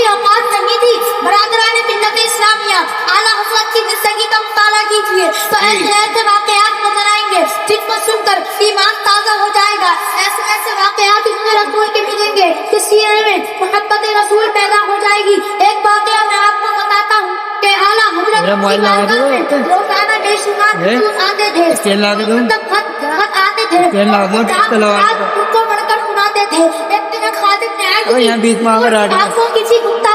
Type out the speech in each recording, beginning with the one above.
کوئی اوقات نہیں تھی. برادران ملت اسلامیہ اعلیٰ حضرت کی زندگی کا مطالعہ کیجیے تو ایسے ایسے واقعات نظر آئیں گے جن کو سن کر ایمان تازہ ہو جائے گا. ایسے ایسے واقعات اس میں رسول کے ملیں گے کہ سینے میں محبت رسول پیدا ہو جائے گی. ایک واقعہ میں آپ کو بتاتا ہوں کہ اعلیٰ حضرت کی بارگاہ میں روزانہ بے شمار خطوط آتے تھے, خط آتے تھے, ان کو پڑھ کر سناتے تھے. ایک دن خادم نے عرض کی آپ کو کسی گپتا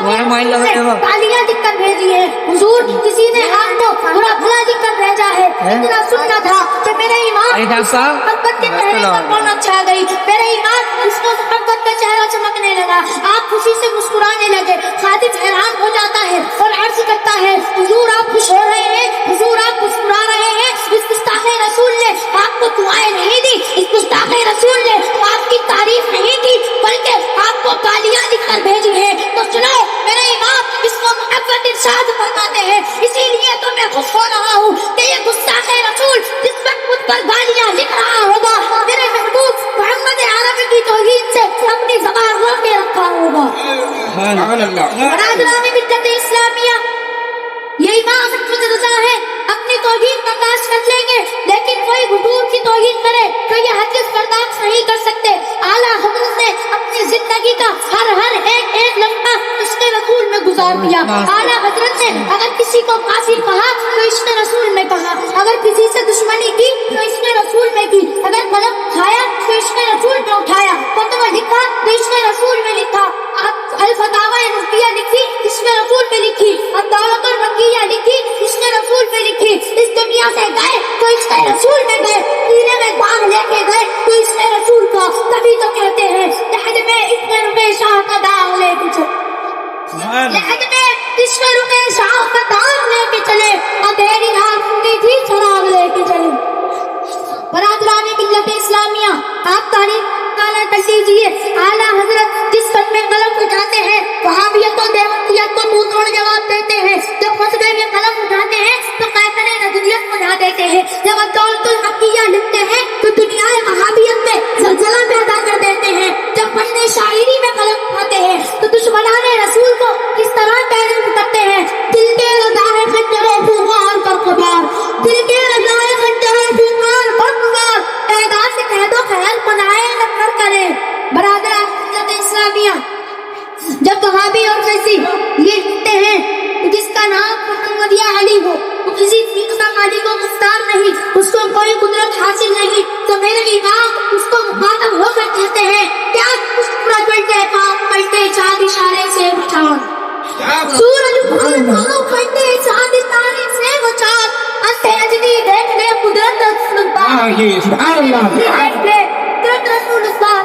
تالیاں لکھ کر بھیجی ہے. حضور کسی نے آپ کو برا بھلا لکھ کر بھیجا ہے. اتنا سننا تھا کہ میرے ایمان محبت کے چہرے پر پہنچ چھا گئی. میرے ایمان اس کو محبت کا چہرہ چمکنے لگا. آپ خوشی سے مسکرانے لگے. خادم حیران ہو جاتا ہے اور عرض کرتا ہے حضور آپ خوش ہو رہے ہیں, حضور آپ مسکرا رہے ہیں. اس گستاخ رسول نے آپ کو دعائیں نہیں دی, اس گستاخ رسول نے آپ کی تعریف نہیں کی بلکہ آپ کو گالیاں لکھ کر بھیجی ہے. تو سنو میرے امام اس کو محبت ارشاد فرماتے ہیں. اسی لیے تو میں خوش ہو رہا ہوں کہ یہ گستاخ رسول جس وقت مجھ پر گالیاں لکھ رہا ہوگا میرے محبوب محمد عربی کی توحید سے اپنی زبان روک کے رکھا ہوگا. برادران ملت اسلامیہ یہ امام خود رضا ہے, اپنی توحید برداشت کر لیں گے لیکن کوئی حضور کی توحید کرے تو یہ حدیث برداشت نہیں کر سکتے. اعلیٰ حضرت نے اپنی زندگی کا ہر ایک لمحہ عشق رسول میں گزار دیا. اعلیٰ حضرت نے اگر کسی کو کافر کہا تو عشق رسول میں کہا, اگر کسی سے دشمنی کی تو عشق رسول میں کی, اگر قلم اٹھایا تو عشق رسول میں اٹھایا, فتویٰ لکھا تو عشق رسول میں لکھا, الفتاوی نقیہ لکھی عشق رسول میں لکھی, الدعوۃ الرقیہ لکھی عشق رسول میں لکھی. اس دنیا سے گئے تو عشق رسول میں گئے, سینے میں باغ لے کے گئے تو عشق رسول کا. تبھی تو کہتے ہیں لحد میں عشق رمے شاہ کا داغ لے کے چلے, لحد میں عشق رمے شاہ کا داغ لے کے چلے, اندھیری رات ہوتی تھی چراغ لے کے چلے. برادران ملت اسلامیہ آپ تاریخ مطالعہ کر لیجیے. اعلیٰ حضرت جس فن میں قلم اٹھاتے ہیں وہابیت و دیوبندیت کو منہ توڑ جواب دیتے ہیں. جب مسئلے میں قلم اٹھاتے ہیں تو قائمین نظریت بنا دیتے ہیں. جب الدولت الحقیہ لکھتے ہیں تو دنیا وہابیت میں زلزلہ پیدا کر دیتے ہیں. جب فن شاعری میں قلم اٹھاتے ہیں تو دشمنان رسول کو اس طرح پیروی کرتے ہیں. دل کے رضائے خنجر و بوغار کا قبار, دل کے رضائے خنجر و بوغار کا قبار, پیدا سے کہہ دو خیر بنائے نہ کر کرے. برادران ملت اسلامیہ جب وہابی اور فیضی یہ لکھتے ہیں جس کا نام محمد یا علی ہو وہ کسی فقہ مالی کو مختار نہیں, اس کو کوئی قدرت حاصل نہیں, تو میرے امام اس کو مخاطب ہو کر کہتے ہیں کیا سورج پلٹے پاؤں پلٹے چاند اشارے سے بچان, سورج پلٹے چاند اشارے سے بچان, اجنی دیکھ لے قدرت رسول اللہ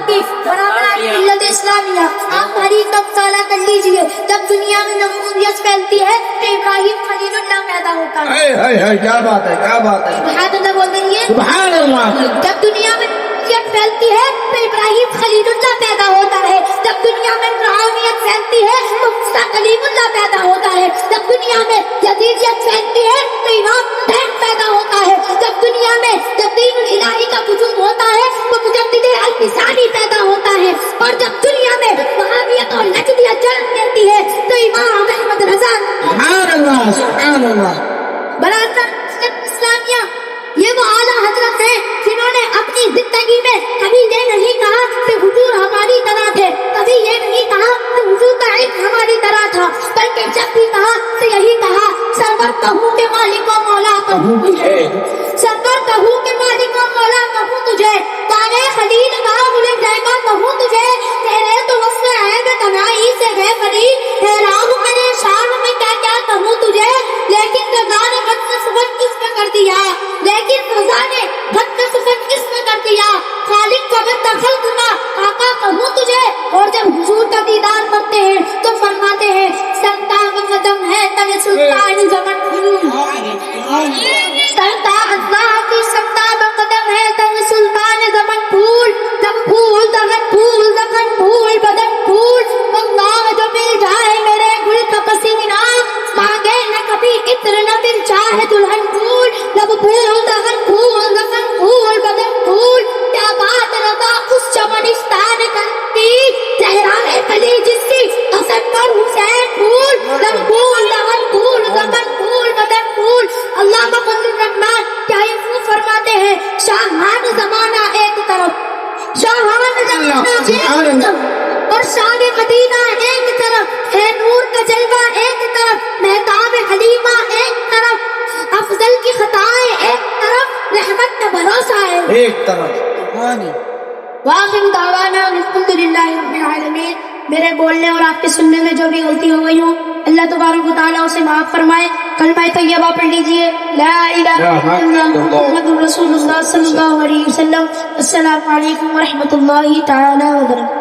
کی. برابران ملت اسلامیہ آپ تاریخ کا مطالعہ کر لیجیے. جب دنیا میں جمہوریت پھیلتی ہے تو ابراہیم خلیل اللہ پیدا ہوتا ہے. کیا بات ہے, کیا بات ہے, سبحان اللہ بول دیں سبحان اللہ. جب دنیا میں جمہوریت پھیلتی ہے تو ابراہیم خلیل اللہ پیدا ہوتا ہے. جب دنیا میں فرعونیت پھیلتی ہے تو موسیٰ کلیم اللہ پیدا ہوتا ہے. جب دنیا میں یزیدیت پھیلتی ہے تو امام حسین پیدا ہوتا ہے. جب دنیا میں دین الہی کا وجود ہوتا ہے تو مجدد الفسانی پیدا ہوتا ہے. اور جب دنیا میں وہابیت اور نجدیت جنم لیتی ہے تو امام احمد رضا. سبحان اللہ, سبحان اللہ. برادران اسلامیہ یہ وہ اعلیٰ حضرت ہیں جنہوں نے اپنی زندگی میں کبھی یہ نہیں کہا کہ حضور ہماری طرح تھے, کبھی یہ نہیں کہا کہ حضور کا علم ہماری طرح تھا, بلکہ جب بھی کہا تو یہی کہا سرور کہوں کہ مالک و مولا کہوں تجھے, سرور کہوں کہ مالک و مولا کہوں تجھے, تانے خلیل باغ لے جائے گا کہوں تجھے, تیرے تو وصف ہے بے تنائی سے ہے فرید, حیران میرے شان میں کیا کیا کہوں تجھے, لیکن رضا نے بد نسبت کس میں کر دیا, لیکن رضا نے بد نسبت کس میں کر دیا, خالق کا بد دخل کرنا آقا کہوں تجھے. اور جب حضور کا دیدار کرتے ہیں تو فرماتے ہیں سنتا قدم ہے تن سلطان زمن پھول, سنتا اللہ کی سنتا قدم ہے تن سلطان زمن پھول, جب پھول دمن پھول دمن پھول بدن پھول, اللہ جو مل جائے میرے گل کا پسینہ, مانگے نہ کبھی عطر نہ دل چاہے دلہن پھول, جب پھول دمن پھول دمن پھول بدن پھول, کیا بات رضا اس چمنستان کرتی, چہرہ کلی جس کی حسن پر حسین شاہان زمانہ ایک طرف، شاہان زمانہ ایک طرف اور شان مدینہ ایک طرف ہے، نور کا جلوہ ایک طرف، مہتاب حلیمہ ایک طرف، افضل کی خطائیں ایک طرف، رحمت کا بھروسہ ہے ایک طرف. وآخر دعوانا الحمدللہ رب العالمین. میرے بولنے اور آپ کے سننے میں جو بھی غلطی ہو گئی ہو اللہ تبارک و تعالیٰ اسے معاف فرمائے. کلمہ طیبہ پڑھ لیجئے، لا الہ الا اللہ محمد رسول اللہ صلی اللہ علیہ وسلم. السلام علیکم ورحمۃ اللہ تعالیٰ وبرکاتہ.